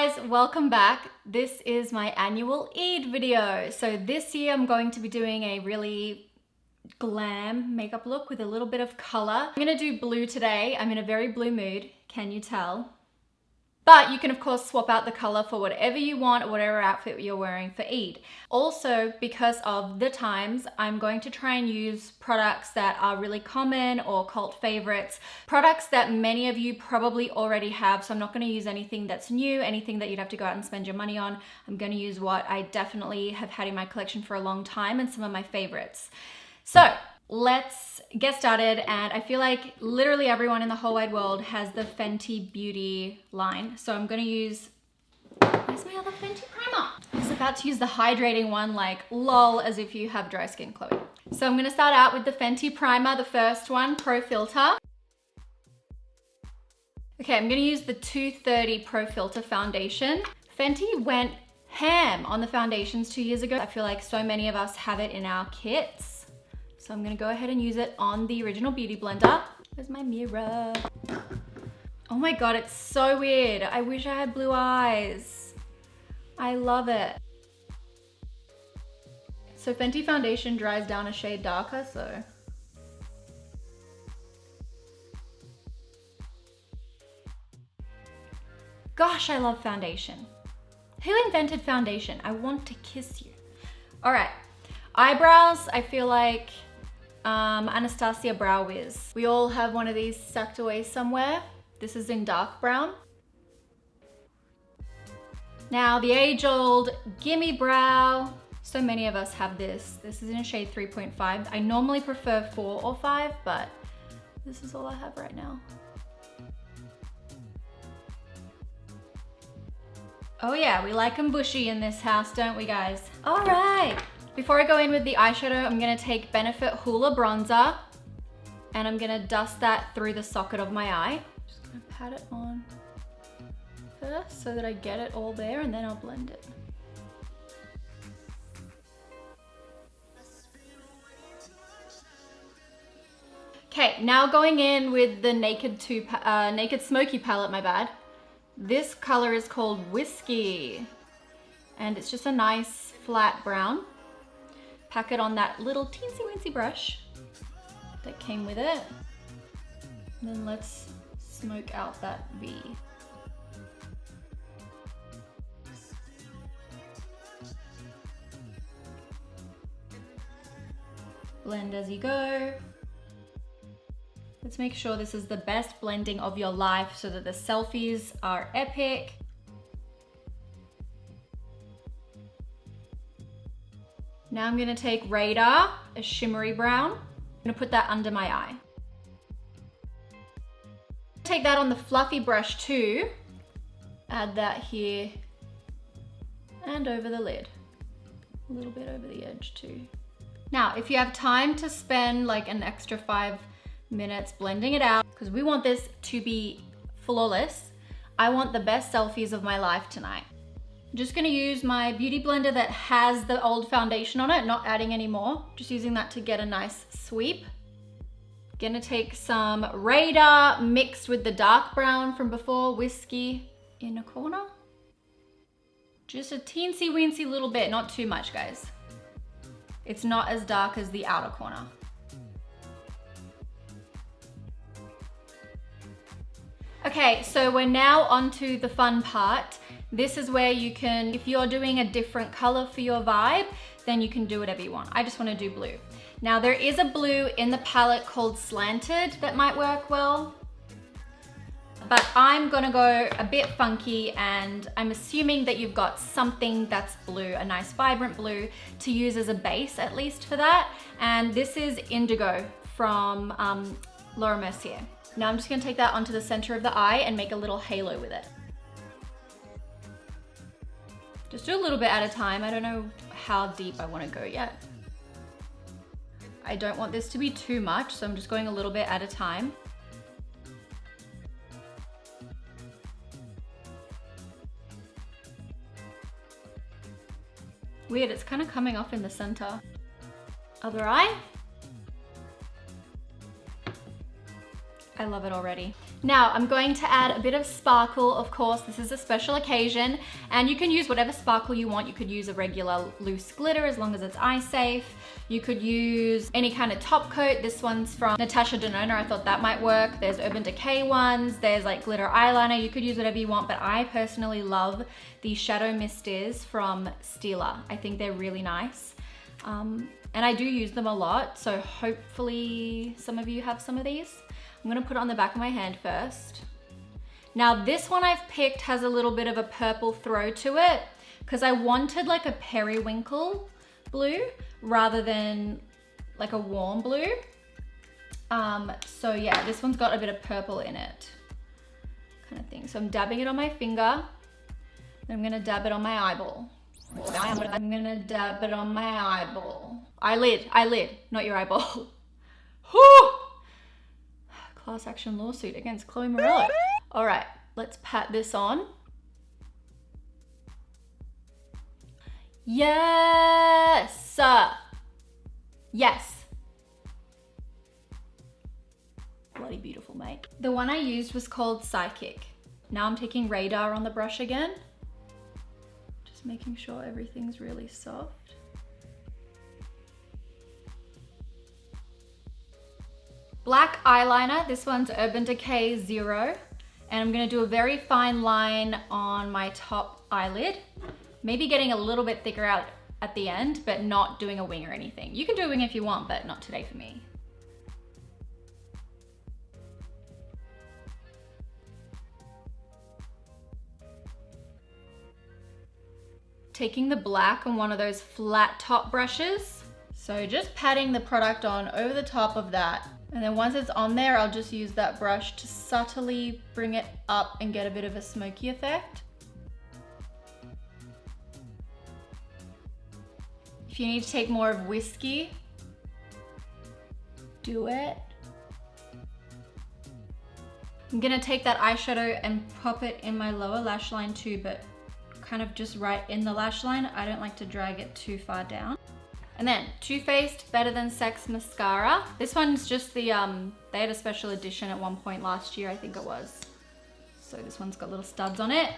guys, welcome back. This is my annual Eid video. So this year I'm going to be doing a really glam makeup look with a little bit of color. I'm gonna do blue today. I'm in a very blue mood, can you tell? But you can of course swap out the color for whatever you want or whatever outfit you're wearing for Eid. Also, because of the times, I'm going to try and use products that are really common or cult favorites, products that many of you probably already have. So I'm not going to use anything that's new, anything that you'd have to go out and spend your money on. I'm going to use what I definitely have had in my collection for a long time and some of my favorites. So let's get started, and I feel like literally everyone in the whole wide world has the Fenty beauty line. So I'm gonna use, where's my other Fenty primer? I was about to use the hydrating one, like lol, as if you have dry skin, Chloe. So I'm gonna start out with the Fenty primer, the first one, Pro Filt'r. Okay, I'm gonna use the 230 Pro Filt'r foundation. Fenty went ham on the foundations 2 years ago. I feel like so many of us have it in our kits. So I'm gonna go ahead and use it on the original Beauty Blender. Where's my mirror? Oh my God, it's so weird. I wish I had blue eyes. I love it. So Fenty foundation dries down a shade darker, so. Gosh, I love foundation. Who invented foundation? I want to kiss you. All right, eyebrows, I feel like Anastasia Brow Wiz. We all have one of these stacked away somewhere. This is in dark brown. Now the age-old Gimmebrow. So many of us have this. This is in shade 3.5. I normally prefer 4 or 5, but this is all I have right now. Oh yeah, we like them bushy in this house, don't we guys? All right. Before I go in with the eyeshadow, I'm gonna take Benefit Hoola bronzer and I'm gonna dust that through the socket of my eye. Just gonna pat it on first so that I get it all there, and then I'll blend it. Okay, now going in with the Naked Smokey palette, my bad. This color is called Whiskey, and it's just a nice flat brown. Pack it on that little teensy weensy brush that came with it. And then let's smoke out that V. Blend as you go. Let's make sure this is the best blending of your life so that the selfies are epic. Now I'm gonna take Radar, a shimmery brown. I'm gonna put that under my eye. Take that on the fluffy brush too. Add that here and over the lid. A little bit over the edge too. Now, if you have time to spend like an extra 5 minutes blending it out, because we want this to be flawless, I want the best selfies of my life tonight. I'm just gonna use my beauty blender that has the old foundation on it, not adding any more. Just using that to get a nice sweep. Gonna take some Radar mixed with the dark brown from before, Whiskey, in a corner. Just a teensy weensy little bit, not too much, guys. It's not as dark as the outer corner. Okay, so we're now onto the fun part. This is where you can, if you're doing a different color for your vibe, then you can do whatever you want. I just want to do blue. Now there is a blue in the palette called Slanted that might work well, but I'm gonna go a bit funky, and I'm assuming that you've got something that's blue, a nice vibrant blue to use as a base at least for that. And this is Indigo from Mercier. Now I'm just gonna take that onto the center of the eye and make a little halo with it. Just do a little bit at a time. I don't know how deep I want to go yet. I don't want this to be too much, so I'm just going a little bit at a time. Weird, it's kind of coming off in the center. Other eye. I love it already. Now I'm going to add a bit of sparkle, of course. This is a special occasion, and you can use whatever sparkle you want. You could use a regular loose glitter as long as it's eye safe. You could use any kind of top coat. This one's from Natasha Denona. I thought that might work. There's Urban Decay ones. There's like glitter eyeliner. You could use whatever you want, but I personally love the shadow Mysteres from Stila. I think they're really nice. And I do use them a lot, so hopefully some of you have some of these. I'm gonna put it on the back of my hand first. Now this one I've picked has a little bit of a purple throw to it because I wanted like a periwinkle blue rather than like a warm blue. So yeah, this one's got a bit of purple in it kind of thing. So I'm dabbing it on my finger, then I'm gonna dab it on my eyeball. I'm gonna dab it on my eyeball. Eyelid, not your eyeball. Whew! Class action lawsuit against Chloe Morello. All right, let's pat this on. Yes! Yes. Bloody beautiful, mate. The one I used was called Psychic. Now I'm taking Radar on the brush again. Just making sure everything's really soft. Black eyeliner, this one's Urban Decay 0. And I'm gonna do a very fine line on my top eyelid. Maybe getting a little bit thicker out at the end, but not doing a wing or anything. You can do a wing if you want, but not today for me. Taking the black on one of those flat top brushes. So just patting the product on over the top of that. And then once it's on there, I'll just use that brush to subtly bring it up and get a bit of a smoky effect. If you need to take more of whiskey, do it. I'm gonna take that eyeshadow and pop it in my lower lash line too, but kind of just right in the lash line. I don't like to drag it too far down. And then Too Faced Better Than Sex mascara. This one's just the, they had a special edition at one point last year, I think it was. So this one's got little studs on it.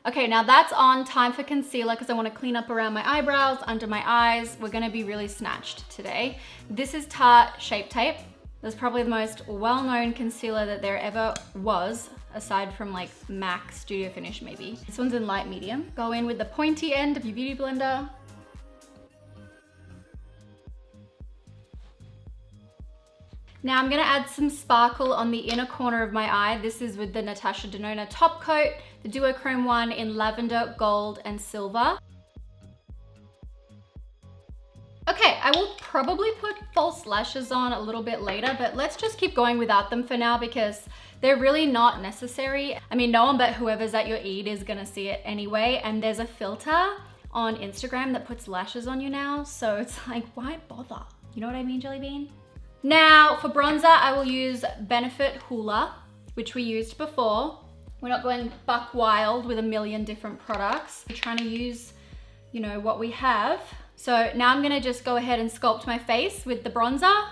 Okay, now that's on. Time for concealer because I want to clean up around my eyebrows, under my eyes. We're gonna be really snatched today. This is Tarte Shape Tape. That's probably the most well-known concealer that there ever was, aside from like MAC Studio Finish maybe. This one's in light medium. Go in with the pointy end of your beauty blender. Now I'm gonna add some sparkle on the inner corner of my eye. This is with the Natasha Denona top coat, the duochrome one in lavender, gold, and silver. Okay, I will probably put false lashes on a little bit later, but let's just keep going without them for now because they're really not necessary. I mean, no one but whoever's at your Eid is gonna see it anyway, and there's a filter on Instagram that puts lashes on you now, so it's like, why bother? You know what I mean, Jelly Bean? Now, for bronzer, I will use Benefit Hoola, which we used before. We're not going buck wild with a million different products. We're trying to use, you know, what we have. So now I'm gonna just go ahead and sculpt my face with the bronzer.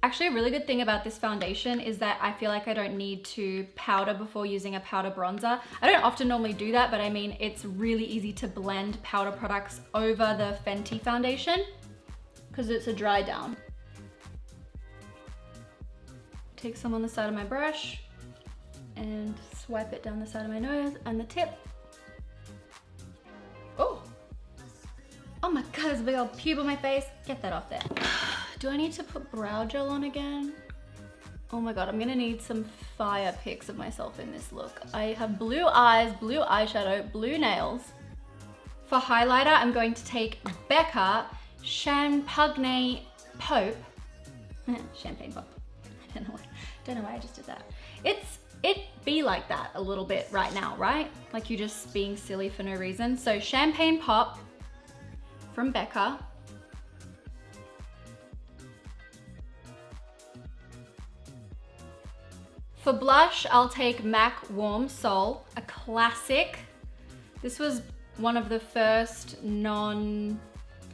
Actually, a really good thing about this foundation is that I feel like I don't need to powder before using a powder bronzer. I don't often normally do that, but I mean, it's really easy to blend powder products over the Fenty foundation because it's a dry down. Take some on the side of my brush and swipe it down the side of my nose and the tip. Oh! Oh my God, there's a big old pube on my face. Get that off there. Do I need to put brow gel on again? Oh my God, I'm gonna need some fire pics of myself in this look. I have blue eyes, blue eyeshadow, blue nails. For highlighter, I'm going to take Becca Champagne Pop. Champagne Pop. I don't know why I just did that. It be like that a little bit right now, right? Like you're just being silly for no reason. So Champagne Pop from Becca. For blush, I'll take MAC Warm Soul, a classic. This was one of the first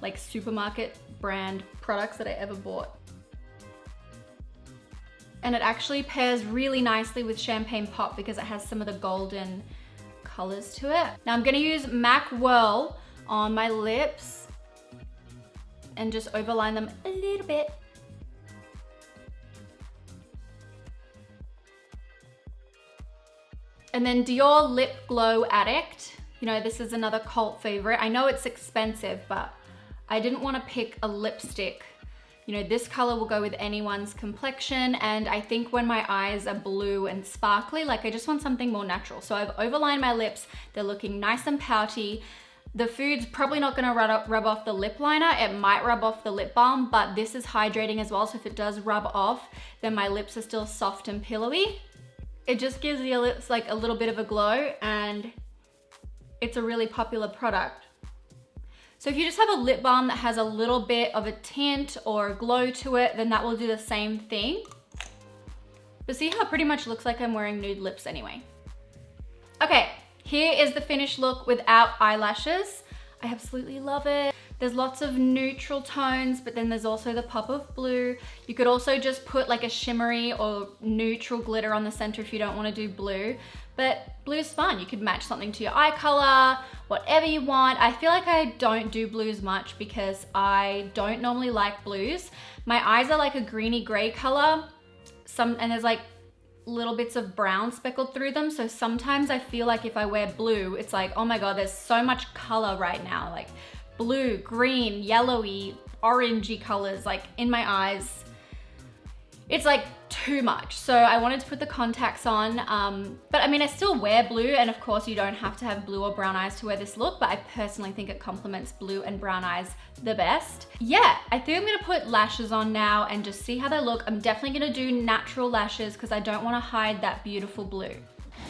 like supermarket brand products that I ever bought. And it actually pairs really nicely with Champagne Pop because it has some of the golden colors to it. Now I'm gonna use MAC Whirl on my lips and just overline them a little bit. And then Dior Lip Glow Addict. You know, this is another cult favorite. I know it's expensive, but I didn't want to pick a lipstick. You know, this color will go with anyone's complexion, and I think when my eyes are blue and sparkly, like I just want something more natural. So I've overlined my lips. They're looking nice and pouty. The food's probably not gonna rub off the lip liner. It might rub off the lip balm, but this is hydrating as well. So if it does rub off, then my lips are still soft and pillowy. It just gives your lips like a little bit of a glow, and it's a really popular product. So if you just have a lip balm that has a little bit of a tint or a glow to it, then that will do the same thing. But see how it pretty much looks like I'm wearing nude lips anyway. Okay, here is the finished look without eyelashes. I absolutely love it. There's lots of neutral tones, but then there's also the pop of blue. You could also just put like a shimmery or neutral glitter on the center if you don't want to do blue. But blue's fun. You could match something to your eye color, whatever you want. I feel like I don't do blues much because I don't normally like blues. My eyes are like a greeny gray color, and there's like little bits of brown speckled through them. So sometimes I feel like if I wear blue, it's like, oh my God, there's so much color right now. Like blue, green, yellowy, orangey colors like in my eyes. It's like too much. So I wanted to put the contacts on, but I mean, I still wear blue, and of course you don't have to have blue or brown eyes to wear this look, but I personally think it complements blue and brown eyes the best. Yeah, I think I'm gonna put lashes on now and just see how they look. I'm definitely gonna do natural lashes because I don't wanna hide that beautiful blue.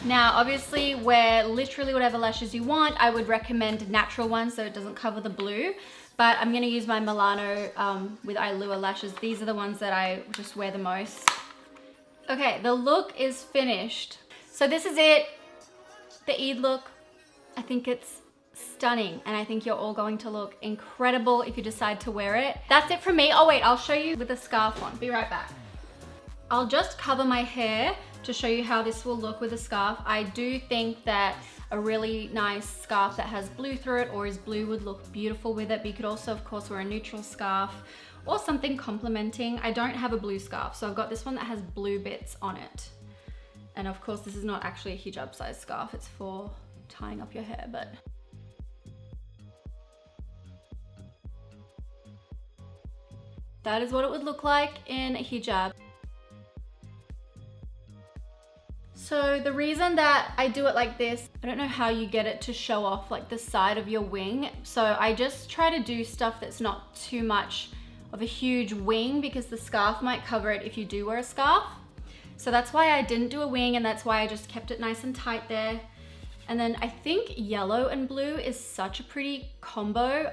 Now, obviously wear literally whatever lashes you want. I would recommend natural ones so it doesn't cover the blue. But I'm gonna use my Milano with Eyelure lashes. These are the ones that I just wear the most. Okay, the look is finished. So this is it, the Eid look. I think it's stunning, and I think you're all going to look incredible if you decide to wear it. That's it from me. Oh wait, I'll show you with the scarf on. Be right back. I'll just cover my hair to show you how this will look with a scarf. I do think that a really nice scarf that has blue through it or is blue would look beautiful with it, but you could also of course wear a neutral scarf or something complementing. I don't have a blue scarf, so I've got this one that has blue bits on it. And of course this is not actually a hijab size scarf, it's for tying up your hair, but that is what it would look like in a hijab. So the reason that I do it like this, I don't know how you get it to show off like the side of your wing. So I just try to do stuff that's not too much of a huge wing because the scarf might cover it if you do wear a scarf. So that's why I didn't do a wing, and that's why I just kept it nice and tight there. And then I think yellow and blue is such a pretty combo.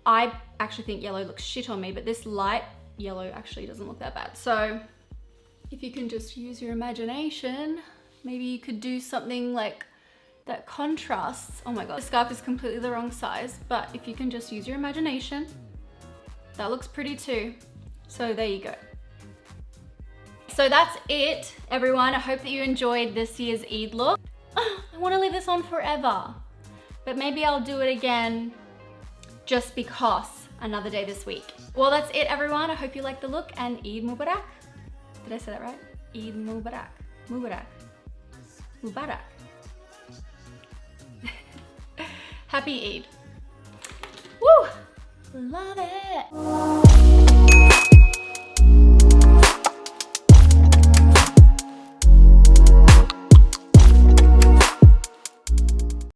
I actually think yellow looks shit on me, but this light yellow actually doesn't look that bad. So if you can just use your imagination, maybe you could do something like that contrasts. Oh my God, the scarf is completely the wrong size, but if you can just use your imagination, that looks pretty too. So there you go. So that's it, everyone. I hope that you enjoyed this year's Eid look. I want to leave this on forever, but maybe I'll do it again just because another day this week. Well, that's it, everyone. I hope you liked the look, and Eid Mubarak. Did I say that right? Eid Mubarak. Mubarak. Mubarak. Happy Eid. Woo! Love it.